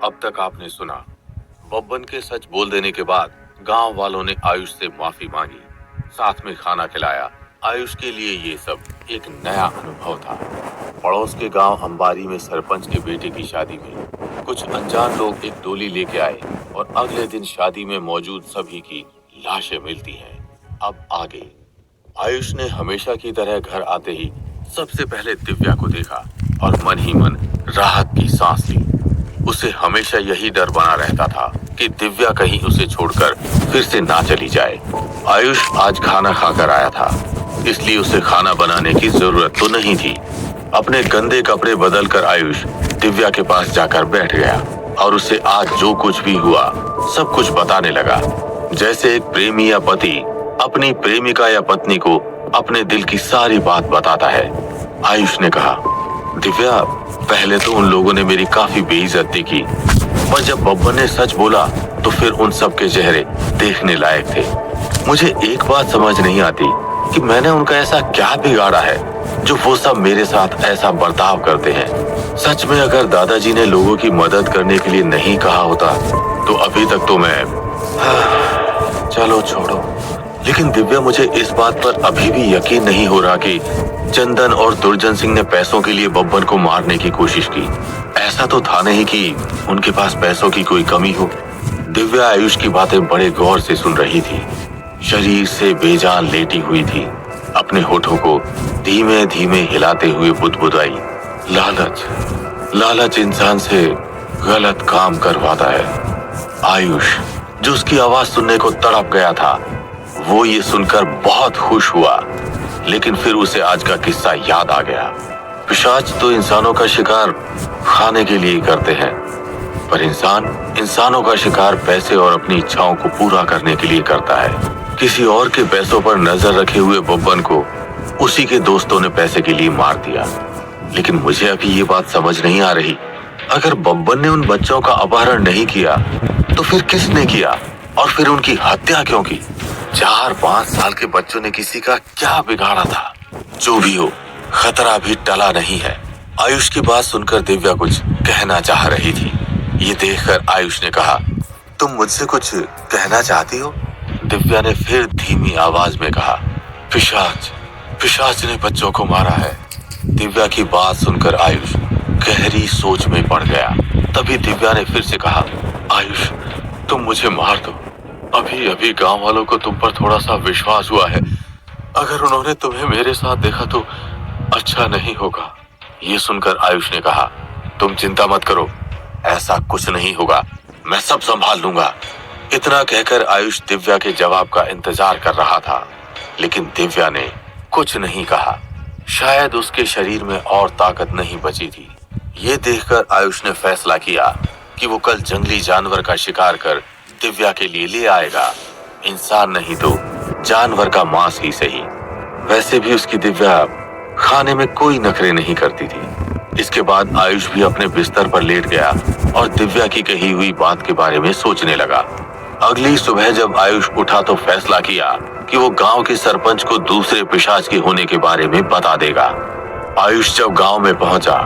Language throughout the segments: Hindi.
अब तक आपने सुना, बब्बन के सच बोल देने के बाद गांव वालों ने आयुष से माफी मांगी, साथ में खाना खिलाया। आयुष के लिए ये सब एक नया अनुभव था। पड़ोस के गांव अंबारी में सरपंच के बेटे की शादी में कुछ अनजान लोग एक डोली लेके आए और अगले दिन शादी में मौजूद सभी की लाशें मिलती हैं। अब आगे आयुष ने हमेशा की तरह घर आते ही सबसे पहले दिव्या को देखा और मन ही मन राहत की सांस ली। उसे हमेशा यही डर बना रहता था कि दिव्या कहीं उसे छोड़कर फिर से ना चली जाए। आयुष आज खाना खाकर आया था, इसलिए उसे खाना बनाने की जरूरत तो नहीं थी। अपने गंदे कपड़े बदलकर आयुष दिव्या के पास जाकर बैठ गया और उसे आज जो कुछ भी हुआ सब कुछ बताने लगा, जैसे एक प्रेमी या पति अपनी प्रेमिका या पत्नी को अपने दिल की सारी बात बताता है। आयुष ने कहा, दिव्या, पहले तो उन लोगों ने मेरी काफी बेइज्जती की, पर जब बब्बन ने सच बोला तो फिर उन सब के चेहरे देखने लायक थे। मुझे एक बात समझ नहीं आती कि मैंने उनका ऐसा क्या बिगाड़ा है जो वो सब मेरे साथ ऐसा बर्ताव करते हैं। सच में अगर दादाजी ने लोगों की मदद करने के लिए नहीं कहा होता तो अभी तक तो मैं चलो छोड़ो। लेकिन दिव्या, मुझे इस बात पर अभी भी यकीन नहीं हो रहा कि चंदन और दुर्जन सिंह ने पैसों के लिए बब्बन को मारने की कोशिश की। ऐसा तो था नहीं कि उनके पास पैसों की कोई कमी हो। दिव्या आयुष की बातें बड़े गौर से सुन रही थी, शरीर से बेजान लेटी हुई थी, अपने होठों को धीमे धीमे हिलाते हुए बुदबुदाई, लालच लालच इंसान से गलत काम करवाता है। आयुष, जो उसकी आवाज सुनने को तड़प गया था, वो ये सुनकर बहुत खुश हुआ, लेकिन फिर उसे आज का किस्सा याद आ गया। पिशाच तो इंसानों का शिकार खाने के लिए करते हैं, पर इंसान इंसानों का शिकार पैसे और अपनी इच्छाओं को पूरा करने के लिए करता है। किसी और के पैसों पर नजर रखे हुए बब्बन को उसी के दोस्तों ने पैसे के लिए मार दिया। लेकिन मुझे अभी ये बात समझ नहीं आ रही, अगर बब्बन ने उन बच्चों का अपहरण नहीं किया तो फिर किसने किया, और फिर उनकी हत्या क्यों की? 4-5 साल के बच्चों ने किसी का क्या बिगाड़ा था? जो भी हो, खतरा भी टला नहीं है। आयुष की बात सुनकर दिव्या कुछ कहना चाह रही थी। ये देखकर आयुष ने कहा, तुम मुझसे कुछ कहना चाहती हो? दिव्या ने फिर धीमी आवाज में कहा, पिशाच ने बच्चों को मारा है। दिव्या की बात सुनकर आयुष गहरी सोच में पड़ गया। तभी दिव्या ने फिर से कहा, आयुष, तुम मुझे मार दो। अभी अभी गांव वालों को तुम पर थोड़ा सा विश्वास हुआ है, अगर उन्होंने तुम्हें मेरे साथ देखा तो अच्छा नहीं होगा। ये सुनकर आयुष ने कहा, तुम चिंता मत करो, ऐसा कुछ नहीं होगा, मैं सब संभाल लूंगा। इतना कहकर आयुष दिव्या के जवाब का इंतजार कर रहा था, लेकिन दिव्या ने कुछ नहीं कहा। शायद उसके शरीर में और ताकत नहीं बची थी। ये देखकर आयुष ने फैसला किया कि वो कल जंगली जानवर का शिकार कर दिव्या के लिए ले आएगा। इंसान नहीं तो जानवर का मांस ही सही। वैसे भी उसकी दिव्या खाने में कोई नखरे नहीं करती थी। इसके बाद आयुष भी अपने बिस्तर पर लेट गया और दिव्या की कही हुई बात के बारे में सोचने लगा। अगली सुबह जब आयुष उठा तो फैसला किया कि वो गांव के सरपंच को दूसरे पिशाच के होने के बारे में बता देगा। आयुष जब गांव में पहुंचा,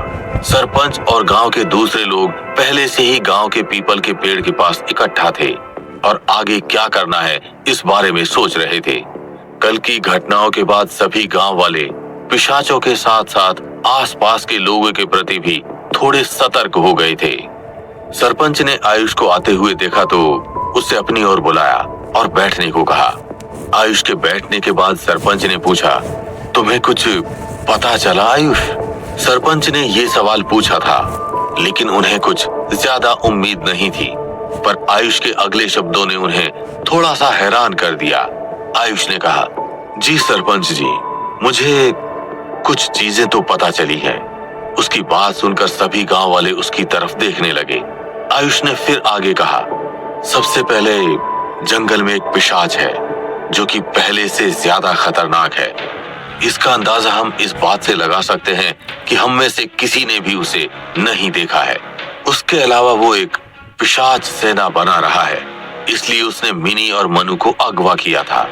सरपंच और गांव के दूसरे लोग पहले से ही गांव के पीपल के पेड़ के पास इकट्ठा थे और आगे क्या करना है इस बारे में सोच रहे थे। कल की घटनाओं के बाद सभी गांव वाले पिशाचों के साथ साथ आसपास के लोगों के प्रति भी थोड़े सतर्क हो गए थे। सरपंच ने आयुष को आते हुए देखा तो उसे अपनी ओर बुलाया और बैठने को कहा। आयुष के बैठने के बाद सरपंच ने पूछा, तुम्हें कुछ पता चला आयुष? सरपंच ने ये सवाल पूछा था, लेकिन उन्हें कुछ ज्यादा उम्मीद नहीं थी, पर आयुष के अगले शब्दों ने उन्हें थोड़ा सा हैरान कर दिया। आयुष ने कहा, जी सरपंच जी, मुझे कुछ चीजें तो पता चली हैं। उसकी बात सुनकर सभी गांव वाले उसकी तरफ देखने लगे। आयुष ने फिर आगे कहा, सबसे पहले जंगल में एक पिशाच है जो कि पहले से ज्यादा खतरनाक है। इसका अंदाजा हम इस बात से लगा सकते हैं कि हम में से किसी ने भी उसे नहीं देखा है। उसके अलावा वो एक पिशाच सेना बना रहा है, इसलिए उसने मिनी और मनु को अगवा किया था।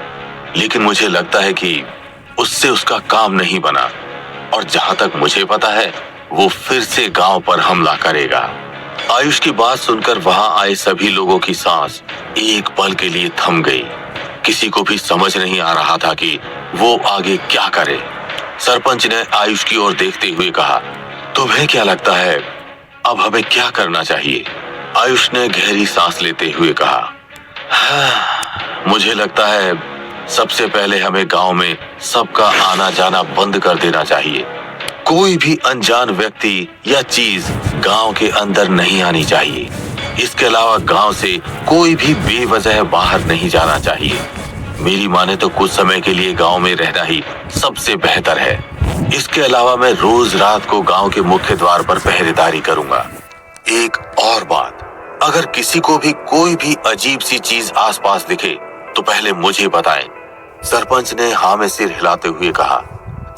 लेकिन मुझे लगता है कि उससे उसका काम नहीं बना, और जहां तक मुझे पता है वो फिर से गांव पर हमला करेगा। आयुष की बात सुनकर वहां आए सभी लोगों की सांस एक पल के लिए थम गई। किसी को भी समझ नहीं आ रहा था कि वो आगे क्या करे। सरपंच ने आयुष की ओर देखते हुए कहा, तुम्हें क्या लगता है अब हमें क्या करना चाहिए? आयुष ने गहरी सांस लेते हुए कहा, हाँ, मुझे लगता है सबसे पहले हमें गांव में सबका आना जाना बंद कर देना चाहिए। कोई भी अनजान व्यक्ति या चीज गांव के अंदर नहीं आनी चाहिए। इसके अलावा गांव से कोई भी बेवजह बाहर नहीं जाना चाहिए। मेरी माने तो कुछ समय के लिए गांव में रहना ही सबसे बेहतर है। इसके अलावा मैं रोज रात को गांव के मुख्य द्वार पर पहरेदारी करूंगा। एक और बात, अगर किसी को भी कोई भी अजीब सी चीज आसपास दिखे तो पहले मुझे बताएं। सरपंच ने हाँ में सिर हिलाते हुए कहा,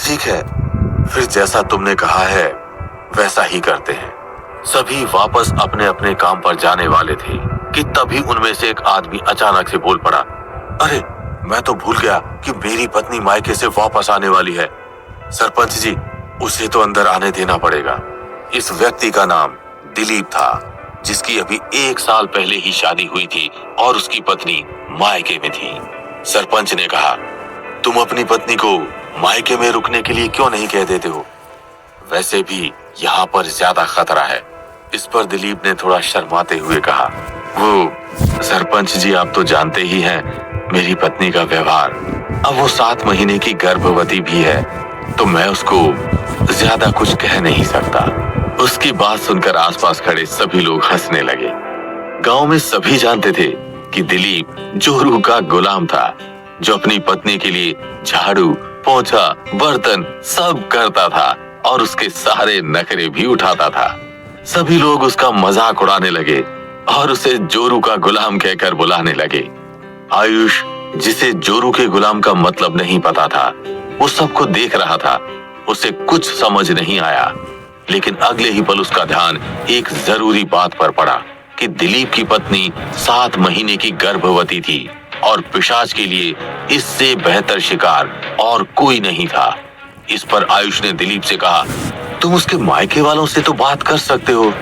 ठीक है, फिर जैसा तुमने कहा है वैसा ही करते हैं। सभी वापस अपने अपने काम पर जाने वाले थे कि तभी उनमें से एक आदमी अचानक से बोल पड़ा, अरे मैं तो भूल गया कि मेरी पत्नी मायके से वापस आने वाली है। सरपंच जी, उसे तो अंदर आने देना पड़ेगा। इस व्यक्ति का नाम दिलीप था, जिसकी अभी 1 साल पहले ही शादी हुई थी और उसकी पत्नी मायके में थी। सरपंच ने कहा, तुम अपनी पत्नी को मायके में रुकने के लिए क्यों नहीं कह देते हो? वैसे भी यहाँ पर ज्यादा खतरा है। इस पर दिलीप ने थोड़ा शर्माते हुए कहा, वो सरपंच जी, आप तो जानते ही हैं मेरी पत्नी का व्यवहार। अब वो 7 महीने की गर्भवती भी है तो मैं उसको ज्यादा कुछ कह नहीं सकता। उसकी बात सुनकर आसपास खड़े सभी लोग हंसने लगे। गांव में सभी जानते थे कि दिलीप जोरू का गुलाम था, जो अपनी पत्नी के लिए झाड़ू, पोछा, बर्तन सब करता था और उसके सारे नखरे भी उठाता था। सभी लोग उसका मजाक उड़ाने लगे और उसे जोरू का गुलाम कहकर बुलाने लगे। आयुष, जिसे जोरू के गुलाम का मतलब नहीं पता था, वो सबको देख रहा था। उसे कुछ समझ नहीं आया, लेकिन अगले ही पल उसका ध्यान एक जरूरी बात पर पड़ा कि दिलीप की पत्नी 7 महीने की गर्भवती थी और पिशाच के लिए इससे बेहतर शिकार और कोई नहीं था। इस पर आयुष ने दिलीप से कहा, तुम उसके मायके वालों से तो बात कर सकते हो,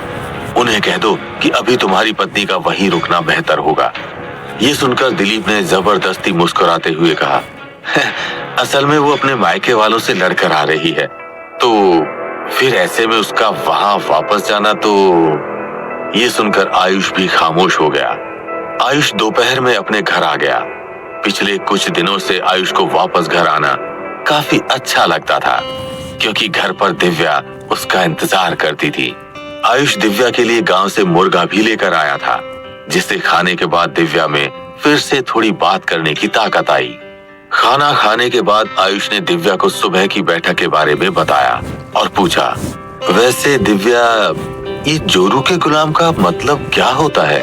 उन्हें कह दो कि अभी तुम्हारी पत्नी का वहीं रुकना बेहतर होगा। ये सुनकर दिलीप ने जबरदस्ती मुस्कुराते हुए कहा, असल में वो अपने मायके वालों से लड़कर आ रही है, तो फिर ऐसे में उसका वहां वापस जाना तो। ये सुनकर आयुष भी खामोश हो गया। आयुष दोपहर में अपने घर आ गया। पिछले कुछ दिनों से आयुष को वापस घर आना काफी अच्छा लगता था, क्योंकि घर पर दिव्या उसका इंतजार करती थी। आयुष दिव्या के लिए गांव से मुर्गा भी लेकर आया था, जिसे खाने के बाद दिव्या में फिर से थोड़ी बात करने की ताकत आई। खाना खाने के बाद आयुष ने दिव्या को सुबह की बैठक के बारे में बताया और पूछा, वैसे दिव्या, ये जोरू के गुलाम का मतलब क्या होता है?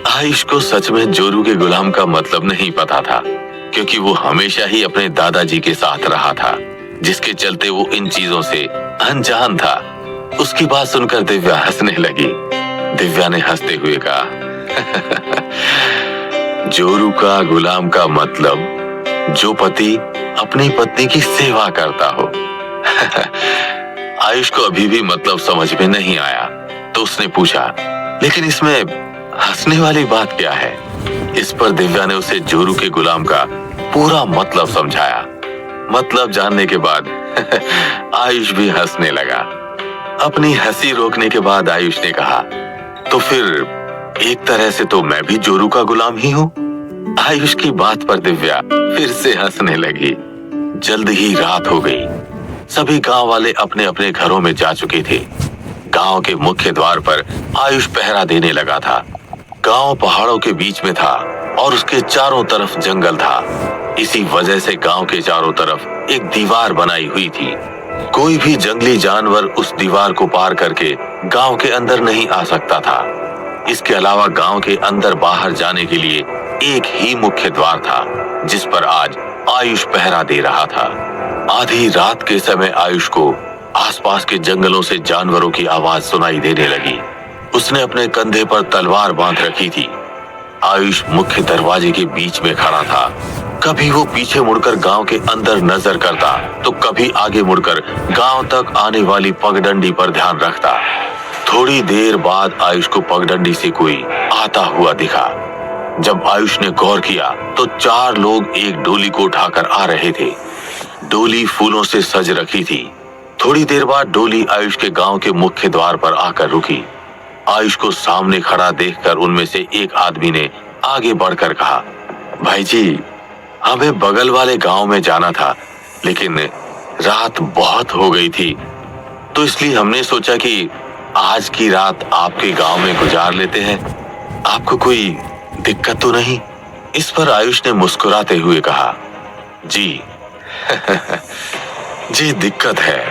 आयुष को सच में जोरू के गुलाम का मतलब नहीं पता था, क्योंकि वो हमेशा ही अपने दादाजी के साथ रहा था, जिसके चलते वो इन चीजों से अनजान था। उसकी बात सुनकर दिव्या हंसने लगी। दिव्या ने हंसते हुए कहा, जोरू का गुलाम का मतलब जो पति अपनी पत्नी की सेवा करता हो। आयुष को अभी भी मतलब समझ में नहीं आया, तो उसने पूछा, लेकिन इसमें हंसने वाली बात क्या है? इस पर दिव्या ने उसे जोरू के गुलाम का पूरा मतलब समझाया। मतलब जानने के बाद आयुष भी हंसने लगा। अपनी हंसी रोकने के बाद आयुष ने कहा, तो फिर एक तरह से तो मैं भी जोरू का गुलाम ही हूँ। आयुष की बात पर दिव्या फिर से हंसने लगी। जल्द ही रात हो गई। सभी गांव वाले अपने अपने घरों में जा चुके थे। गांव के मुख्य द्वार पर आयुष पहरा देने लगा था। गांव पहाड़ों के बीच में था और उसके चारों तरफ जंगल था। इसी वजह से गांव के चारों तरफ एक दीवार बनाई हुई थी। कोई भी जंगली जानवर उस दीवार को पार करके गांव के अंदर नहीं आ सकता था। इसके अलावा गांव के अंदर बाहर जाने के लिए एक ही मुख्य द्वार था, जिस पर आज आयुष पहरा दे रहा था। आधी रात के समय आयुष को आसपास के जंगलों से जानवरों की आवाज सुनाई देने लगी। उसने अपने कंधे पर तलवार बांध रखी थी। आयुष मुख्य दरवाजे के बीच में खड़ा था। कभी वो पीछे मुड़कर गांव के अंदर नजर करता, तो कभी आगे मुड़कर गांव तक आने वाली पगडंडी पर ध्यान रखता। थोड़ी देर बाद आयुष को पगडंडी से कोई आता हुआ दिखा। जब आयुष ने गौर किया तो 4 लोग एक डोली को उठाकर आ रहे थे। डोली फूलों से सज रखी थी। थोड़ी देर बाद डोली आयुष के गांव के मुख्य द्वार पर आकर रुकी। आयुष को सामने खड़ा देखकर उनमें से एक आदमी ने आगे बढ़कर कहा, भाई जी, हमें बगल वाले गांव में जाना था, लेकिन रात बहुत हो गई थी, तो इसलिए हमने सोचा कि आज की रात आपके गांव में गुजार लेते हैं। आपको कोई दिक्कत तो नहीं? इस पर आयुष ने मुस्कुराते हुए कहा, जी जी दिक्कत है।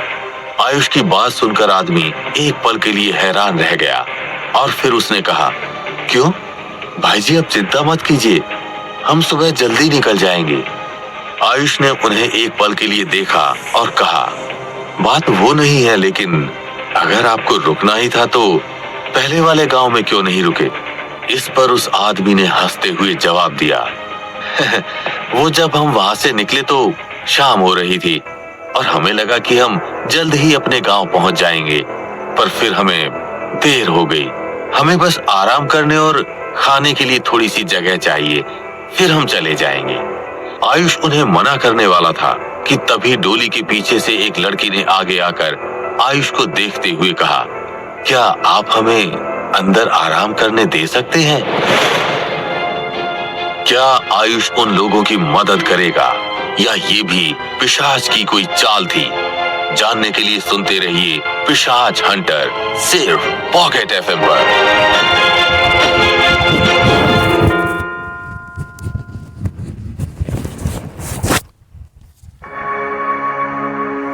आयुष की बात सुनकर आदमी एक पल के लिए हैरान रह गया और फिर उसने कहा, क्यों भाई जी, अब चिंता मत कीजिए, हम सुबह जल्दी निकल जाएंगे। आयुष ने उन्हें एक पल के लिए देखा और कहा, बात वो नहीं है, लेकिन अगर आपको रुकना ही था तो पहले वाले गांव में क्यों नहीं रुके? इस पर उस आदमी ने हंसते हुए जवाब दिया, वो जब हम वहां से निकले तो शाम हो रही थी और हमें लगा कि हम जल्द ही अपने गांव पहुंच जाएंगे, पर फिर हमें देर हो गई। हमें बस आराम करने और खाने के लिए थोड़ी सी जगह चाहिए, फिर हम चले जाएंगे। आयुष उन्हें मना करने वाला था कि तभी डोली के पीछे से एक लड़की ने आगे आकर आयुष को देखते हुए कहा, क्या आप हमें अंदर आराम करने दे सकते हैं? क्या आयुष उन लोगों की मदद करेगा या ये भी पिशाच की कोई चाल थी? जानने के लिए सुनते रहिए पिशाच हंटर, सिर्फ पॉकेट एफएम पर।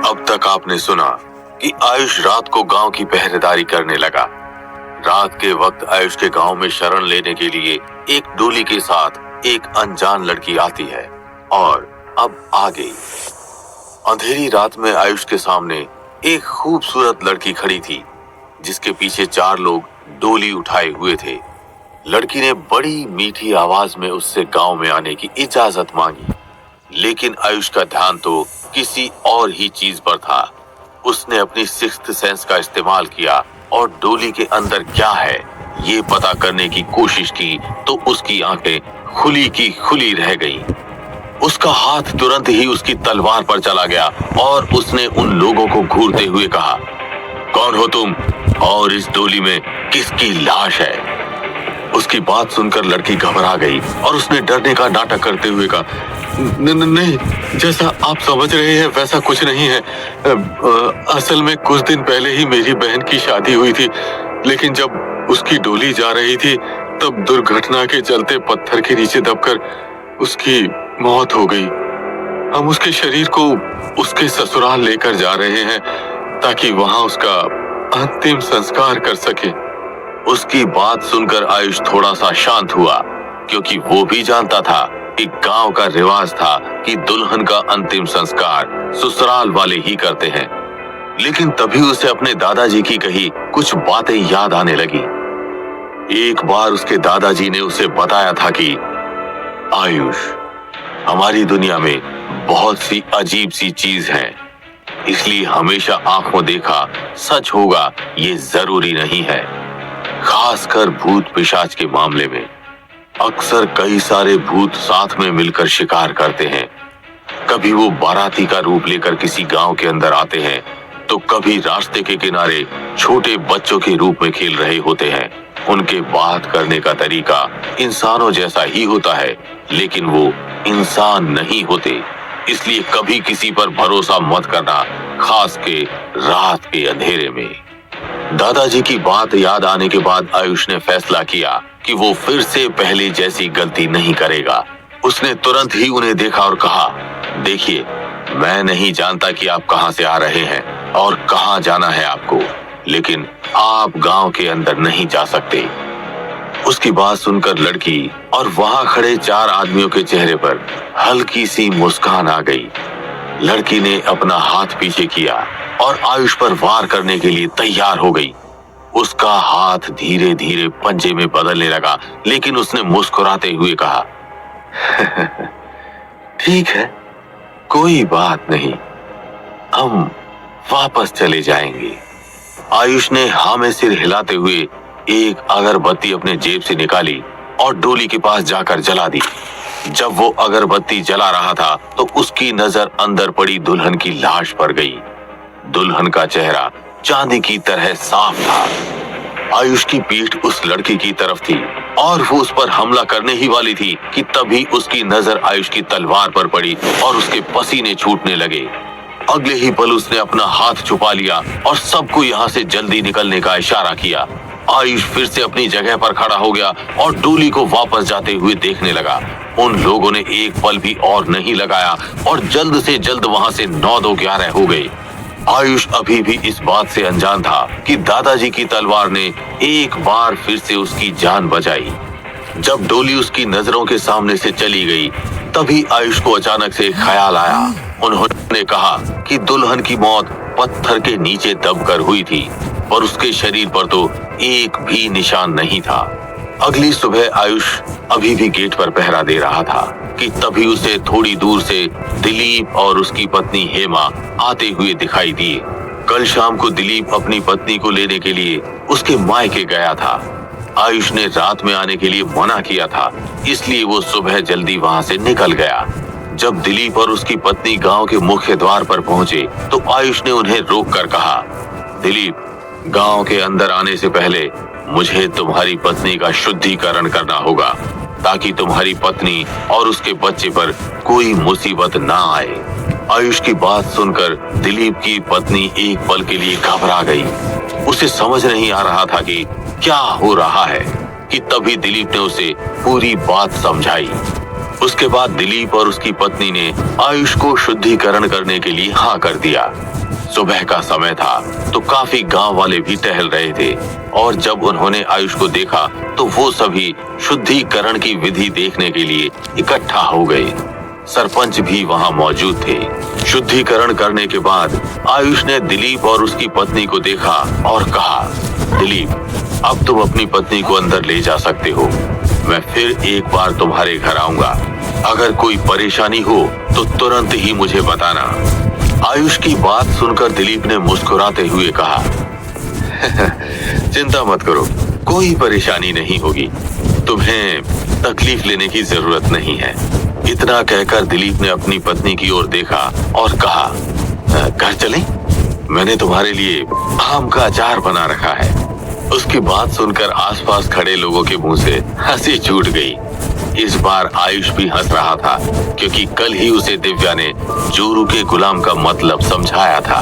अब तक आपने सुना कि आयुष रात को गांव की पहरेदारी करने लगा। रात के वक्त आयुष के गांव में शरण लेने के लिए एक डोली के साथ एक अनजान लड़की आती है और अब आ गई। अंधेरी रात में आयुष के सामने एक खूबसूरत लड़की खड़ी थी, जिसके पीछे 4 लोग डोली उठाए हुए थे। लड़की ने बड़ी मीठी आवाज में उससे गांव में आने की इजाजत मांगी, लेकिन आयुष का ध्यान तो किसी और ही चीज पर था। उसने अपनी सिक्स्थ सेंस का इस्तेमाल किया और डोली के अंदर क्या है ये पता करने की कोशिश की तो उसकी आंखें खुली की खुली रह गईं। उसका हाथ तुरंत ही उसकी तलवार पर चला गया और उसने उन लोगों को घूरते हुए कहा, कौन हो तुम और इस डोली में किसकी लाश है? उसकी बात सुनकर लड़की घबरा गई और उसने डरने का नाटक करते हुए कहा, नहीं, जैसा आप समझ रहे हैं वैसा कुछ नहीं है। असल में कुछ दिन पहले ही मेरी बहन की शादी हुई थी, लेकिन जब उसकी डोली जा रही थी तब दुर्घटना के चलते पत्थर के नीचे दबकर उसकी मौत हो गई। हम उसके शरीर को उसके ससुराल लेकर जा रहे हैं ताकि वहां उसका अंतिम संस्कार कर सके। उसकी बात सुनकर आयुष थोड़ा सा शांत हुआ, क्योंकि वो भी जानता था कि गांव का रिवाज था कि दुल्हन का अंतिम संस्कार ससुराल वाले ही करते हैं। लेकिन तभी उसे अपने दादाजी की कही कुछ बातें याद आने लगी। एक बार उसके दादाजी ने उसे बताया था कि आयुष, हमारी दुनिया में बहुत सी अजीब सी चीज हैं, इसलिए हमेशा आंखों देखा सच होगा ये जरूरी नहीं है। खासकर भूत पिशाच के मामले में अक्सर कई सारे भूत साथ में मिलकर शिकार करते हैं। कभी वो बाराती का रूप लेकर किसी गांव के अंदर आते हैं, तो कभी रास्ते के किनारे छोटे बच्चों के रूप में खेल रहे होते हैं। उनके बात करने का तरीका इंसानों जैसा ही होता है, लेकिन वो इंसान नहीं होते। इसलिए कभी किसी पर भरोसा मत करना, खास के रात के अंधेरे में। दादाजी की बात याद आने के बाद आयुष ने फैसला किया कि वो फिर से पहले जैसी गलती नहीं करेगा। उसने तुरंत ही उन्हें देखा और कहा, देखिए, मैं नहीं जानता कि आप कहां से आ रहे हैं और कहां जाना है आपको, लेकिन आप गांव के अंदर नहीं जा सकते। उसकी बात सुनकर लड़की और वहां खड़े 4 आदमियों के चेहरे पर हल्की सी मुस्कान आ गई। लड़की ने अपना हाथ पीछे किया और आयुष पर वार करने के लिए तैयार हो गई। उसका हाथ धीरे धीरे पंजे में बदलने लगा, लेकिन उसने मुस्कुराते हुए कहा, ठीक है, कोई बात नहीं, हम वापस चले जाएंगे। आयुष ने हाँ में सिर हिलाते हुए एक अगरबत्ती अपने जेब से निकाली और डोली के पास जाकर जला दी। जब वो अगरबत्ती जला रहा था तो उसकी नजर अंदर पड़ी दुल्हन की लाश पर गई। दुल्हन का चेहरा चांदी की तरह साफ था। आयुष की पीठ उस लड़की की तरफ थी और वो उस पर हमला करने ही वाली थी कि तभी उसकी नजर आयुष की तलवार पर पड़ी और उसके पसीने छूटने लगे। अगले ही पल उसने अपना हाथ छुपा लिया और सबको यहाँ से जल्दी निकलने का इशारा किया। आयुष फिर से अपनी जगह पर खड़ा हो गया और डोली को वापस जाते हुए देखने लगा। उन लोगों ने एक पल भी और नहीं लगाया और जल्द से जल्द वहाँ से 9-2-11 हो गए। आयुष अभी भी इस बात से अनजान था कि दादाजी की तलवार ने एक बार फिर से उसकी जान बचाई। जब डोली उसकी नजरों के सामने से चली गई तभी आयुष को अचानक से एक ख्याल आया। उन्होंने कहा कि दुल्हन की मौत पत्थर के नीचे दबकर हुई थी पर उसके शरीर पर तो एक भी निशान नहीं था। अगली सुबह आयुष अभी भी गेट पर पहरा दे रहा था कि तभी उसे थोड़ी दूर से दिलीप और उसकी पत्नी हेमा आते हुए दिखाई दिए। कल शाम को दिलीप अपनी पत्नी को लेने के लिए उसके मायके गया था। आयुष ने रात में आने के लिए मना किया था, इसलिए वो सुबह जल्दी वहां से निकल गया। जब दिलीप और उसकी पत्नी गांव के मुख्य द्वार पर पहुंचे तो आयुष ने उन्हें रोककर कहा, दिलीप, गांव के अंदर आने से पहले मुझे तुम्हारी पत्नी का शुद्धिकरण करना होगा ताकि तुम्हारी पत्नी और उसके बच्चे पर कोई मुसीबत ना आए। आयुष की बात सुनकर दिलीप की पत्नी एक पल के लिए घबरा गई। उसे समझ नहीं आ रहा था कि क्या हो रहा है कि तभी दिलीप ने उसे पूरी बात समझाई। उसके बाद दिलीप और उसकी पत्नी ने आयुष को शुद्धिकरण करने के लिए हाँ कर दिया। सुबह का समय था तो काफी गांव वाले भी टहल रहे थे और जब उन्होंने आयुष को देखा तो वो सभी शुद्धिकरण की विधि देखने के लिए इकट्ठा हो गए। सरपंच भी वहां मौजूद थे। शुद्धिकरण करने के बाद आयुष ने दिलीप और उसकी पत्नी को देखा और कहा, दिलीप, अब तुम अपनी पत्नी को अंदर ले जा सकते हो। मैं फिर एक बार तुम्हारे घर आऊंगा। अगर कोई परेशानी हो तो तुरंत ही मुझे बताना। आयुष की बात सुनकर दिलीप ने मुस्कुराते हुए कहा, चिंता मत करो, कोई परेशानी नहीं होगी। तुम्हें तकलीफ लेने की जरूरत नहीं है। इतना कहकर दिलीप ने अपनी पत्नी की ओर देखा और कहा, घर चलें? मैंने तुम्हारे लिए आम का अचार बना रखा है। उसकी बात सुनकर आसपास खड़े लोगों के मुंह से हंसी छूट गई। इस बार आयुष भी हंस रहा था क्योंकि कल ही उसे दिव्या ने जोरू के गुलाम का मतलब समझाया था।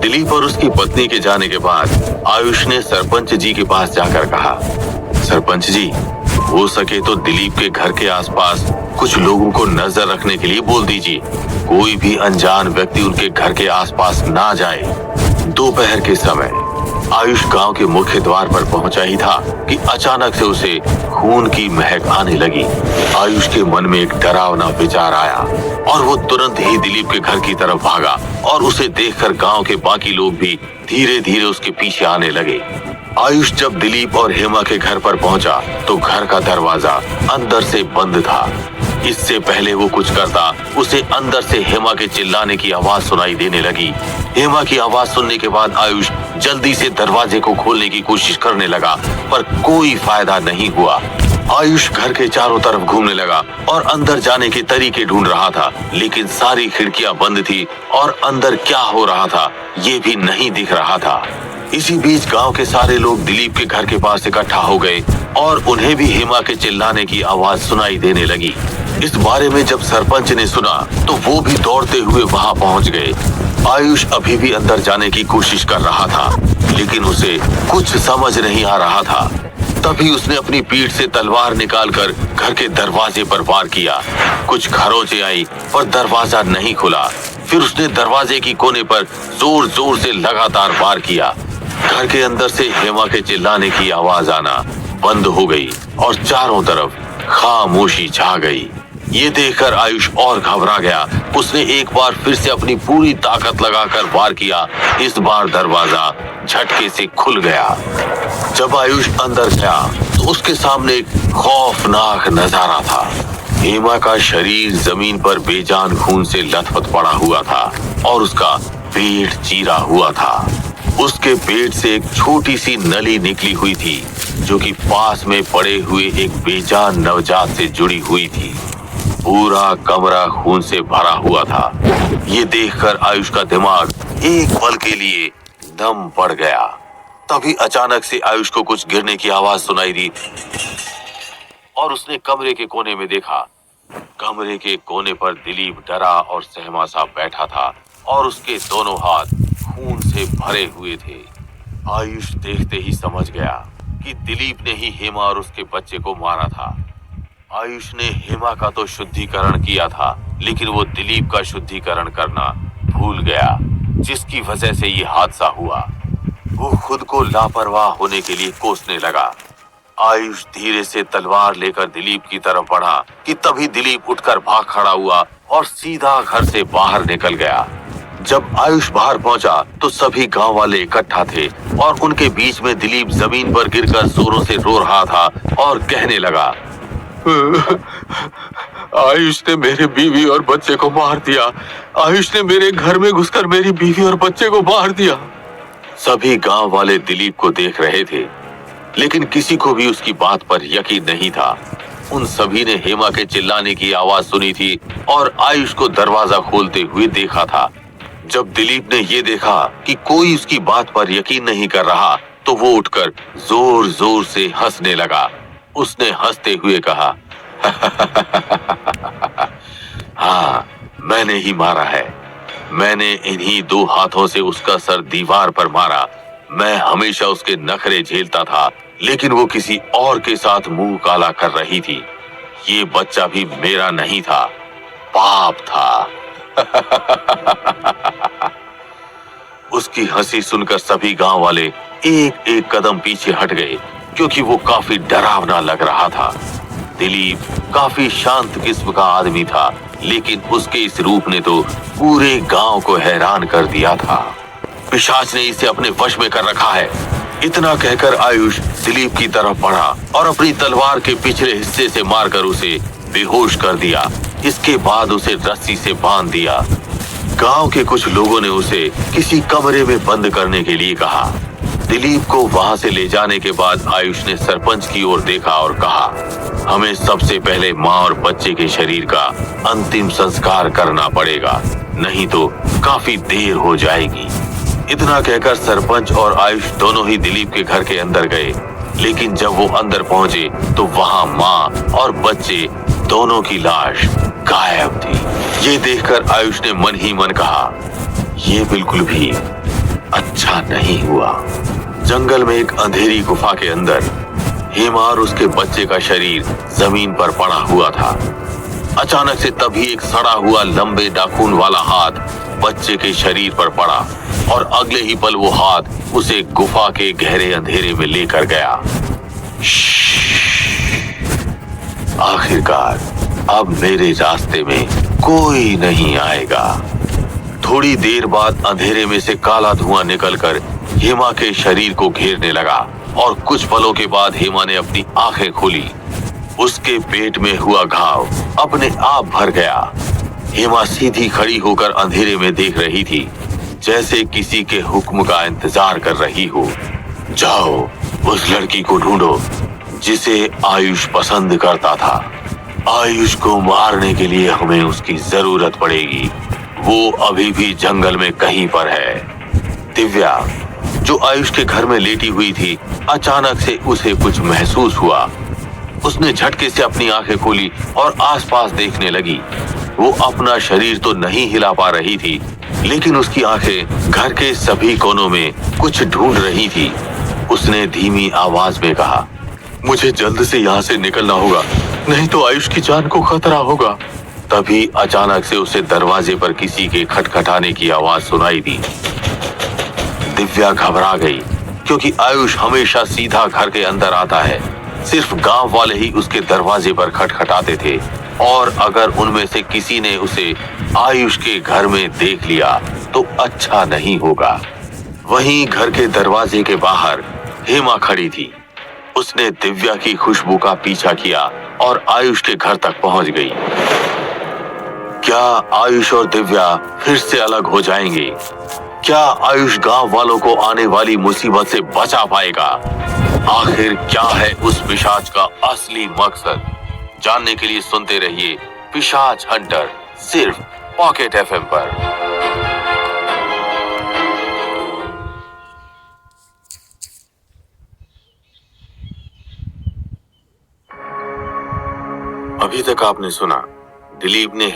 दिलीप और उसकी पत्नी के जाने के बाद आयुष ने सरपंच जी के पास जाकर कहा, सरपंच जी, हो सके तो दिलीप के घर के आसपास कुछ लोगों को नजर रखने के लिए बोल दीजिए। कोई भी अनजान व्यक्ति उनके घर के आसपास ना जाए। दोपहर के समय आयुष गांव के मुख्य द्वार पर पहुंचा ही था कि अचानक से उसे खून की महक आने लगी। आयुष के मन में एक डरावना विचार आया और वो तुरंत ही दिलीप के घर की तरफ भागा और उसे देखकर गांव के बाकी लोग भी धीरे धीरे उसके पीछे आने लगे। आयुष जब दिलीप और हेमा के घर पर पहुंचा तो घर का दरवाजा अंदर से बंद था। इससे पहले वो कुछ करता, उसे अंदर से हेमा के चिल्लाने की आवाज सुनाई देने लगी। हेमा की आवाज सुनने के बाद आयुष जल्दी से दरवाजे को खोलने की कोशिश करने लगा पर कोई फायदा नहीं हुआ। आयुष घर के चारों तरफ घूमने लगा और अंदर जाने के तरीके ढूंढ रहा था, लेकिन सारी खिड़कियां बंद थी और अंदर क्या हो रहा था ये भी नहीं दिख रहा था। इसी बीच गांव के सारे लोग दिलीप के घर के पास इकट्ठा हो गए और उन्हें भी हेमा के चिल्लाने की आवाज सुनाई देने लगी। इस बारे में जब सरपंच ने सुना तो वो भी दौड़ते हुए वहां पहुंच गए। आयुष अभी भी अंदर जाने की कोशिश कर रहा था लेकिन उसे कुछ समझ नहीं आ रहा था। तभी उसने अपनी पीठ से तलवार निकालकर घर के दरवाजे पर वार किया। कुछ खरोंचे आई पर दरवाजा नहीं खुला। फिर उसने दरवाजे की कोने पर जोर जोर से लगातार वार किया। घर के अंदर से हेमा के चिल्लाने की आवाज आना बंद हो गई और चारों तरफ खामोशी छा गई। ये देखकर आयुष और घबरा गया। उसने एक बार फिर से अपनी पूरी ताकत लगाकर वार किया। इस बार दरवाजा झटके से खुल गया। जब आयुष अंदर गया तो उसके सामने एक खौफनाक नजारा था। हेमा का शरीर जमीन पर बेजान खून से लथपथ पड़ा हुआ था और उसका पेट चीरा हुआ था। उसके पेट से एक छोटी सी नली निकली हुई थी जो कि पास में पड़े हुए एक बेजान नवजात से जुड़ी हुई थी। पूरा कमरा खून से भरा हुआ था। ये देखकर आयुष का दिमाग एक पल के लिए दम पड़ गया। तभी अचानक से आयुष को कुछ गिरने की आवाज सुनाई दी और उसने कमरे के कोने में देखा। कमरे के कोने पर दिलीप डरा और सहमा सा बैठा था और उसके दोनों हाथ खून से भरे हुए थे। आयुष देखते ही समझ गया कि दिलीप ने ही हेमा और उसके बच्चे को मारा था। आयुष ने हेमा का तो शुद्धिकरण किया था, लेकिन वो दिलीप का शुद्धिकरण करना भूल गया, जिसकी वजह से ये हादसा हुआ। वो खुद को लापरवाह होने के लिए कोसने लगा। आयुष धीरे से तलवार लेकर दिलीप की तरफ बढ़ा कि तभी दिलीप उठकर भाग खड़ा हुआ और सीधा घर से बाहर निकल गया। जब आयुष बाहर पहुंचा तो सभी गांव वाले इकट्ठा थे और उनके बीच में दिलीप जमीन पर गिरकर जोरों से रो रहा था और कहने लगा, आयुष ने मेरे बीवी और बच्चे को मार दिया। आयुष ने मेरे घर में घुसकर मेरी बीवी और बच्चे को मार दिया। सभी गांव वाले दिलीप को देख रहे थे, लेकिन किसी को भी उसकी बात पर यकीन नहीं था। उन सभी ने हेमा के चिल्लाने की आवाज सुनी थी और आयुष को दरवाजा खोलते हुए देखा था। जब दिलीप ने ये देखा कि कोई उसकी बात पर यकीन नहीं कर रहा, तो वो उठकर जोर जोर से हंसने लगा। उसने हंसते हुए कहा, हाँ, मैंने ही मारा है। मैंने इन्हीं 2 हाथों से उसका सर दीवार पर मारा। मैं हमेशा उसके नखरे झेलता था, लेकिन वो किसी और के साथ मुंह काला कर रही थी। ये बच्चा भी मेरा नहीं था, पाप था। उसकी हंसी सुनकर सभी गांव वाले एक एक कदम पीछे हट गए, क्योंकि वो काफी डरावना लग रहा था। दिलीप काफी शांत किस्म का आदमी था, लेकिन उसके इस रूप ने तो पूरे गांव को हैरान कर दिया था। पिशाच ने इसे अपने वश में कर रखा है। इतना कहकर आयुष दिलीप की तरफ बढ़ा और अपनी तलवार के पिछले हिस्से से मारकर उसे बेहोश कर दिया। इसके बाद उसे रस्सी से बांध दिया। गांव के कुछ लोगों ने उसे किसी कमरे में बंद करने के लिए कहा। दिलीप को वहां से ले जाने के बाद आयुष ने सरपंच की ओर देखा और कहा, हमें सबसे पहले माँ और बच्चे के शरीर का अंतिम संस्कार करना पड़ेगा, नहीं तो काफी देर हो जाएगी। इतना कहकर सरपंच और आयुष दोनों ही दिलीप के घर के अंदर गए, लेकिन जब वो अंदर पहुंचे तो वहां माँ और बच्चे दोनों की लाश गायब थी। ये देखकर आयुष ने मन ही मन कहा, ये बिल्कुल भी अच्छा नहीं हुआ। जंगल में एक अंधेरी गुफा के अंदर हेमा और उसके बच्चे का शरीर जमीन पर पड़ा हुआ था। अचानक से तभी एक सड़ा हुआ लंबे नाखून वाला हाथ बच्चे के शरीर पर पड़ा और अगले ही पल वो हाथ उसे गुफा के गहरे अंधेरे में लेकर गया। आखिरकार अब मेरे रास्ते में कोई नहीं आएगा। थोड़ी देर बाद अंधेरे में से काला धुआं निकलकर हेमा के शरीर को घेरने लगा और कुछ पलों के बाद हेमा ने अपनी आंखें खोली। उसके पेट में हुआ घाव अपने आप भर गया। हेमा सीधी खड़ी होकर अंधेरे में देख रही थी, जैसे किसी के हुक्म का इंतजार कर रही हो। जाओ उस लड़की को ढूंढो जिसे आयुष पसंद करता था। आयुष को मारने के लिए हमें उसकी जरूरत पड़ेगी। वो अभी भी जंगल में कहीं पर है। दिव्या, जो आयुष के घर में लेटी हुई थी, अचानक से उसे कुछ महसूस हुआ। उसने झटके से अपनी आंखें खोली और आसपास देखने लगी। वो अपना शरीर तो नहीं हिला पा रही थी, लेकिन उसकी आंखें घर के सभी कोनों में कुछ ढूंढ रही थी। उसने धीमी आवाज में कहा, मुझे जल्द से यहाँ से निकलना होगा, नहीं तो आयुष की जान को खतरा होगा। तभी अचानक से उसे दरवाजे पर किसी के खटखटाने की आवाज सुनाई दी। दिव्या घबरा गई, क्योंकि आयुष हमेशा सीधा घर के अंदर आता है। सिर्फ गांव वाले ही उसके दरवाजे पर खटखटाते थे, और अगर उनमें से किसी ने उसे आयुष के घर में देख लिया तो अच्छा नहीं होगा। वहीं घर के दरवाजे के बाहर हेमा खड़ी थी। उसने दिव्या की खुशबू का पीछा किया और आयुष के घर तक पहुंच गई। क्या आयुष और दिव्या फिर से अलग हो जाएंगे? क्या आयुष गांव वालों को आने वाली मुसीबत से बचा पाएगा? आखिर क्या है उस पिशाच का असली मकसद? जानने के लिए सुनते रहिए पिशाच हंटर, सिर्फ पॉकेट एफएम पर। अभी तक आपने सुना दिलीप ने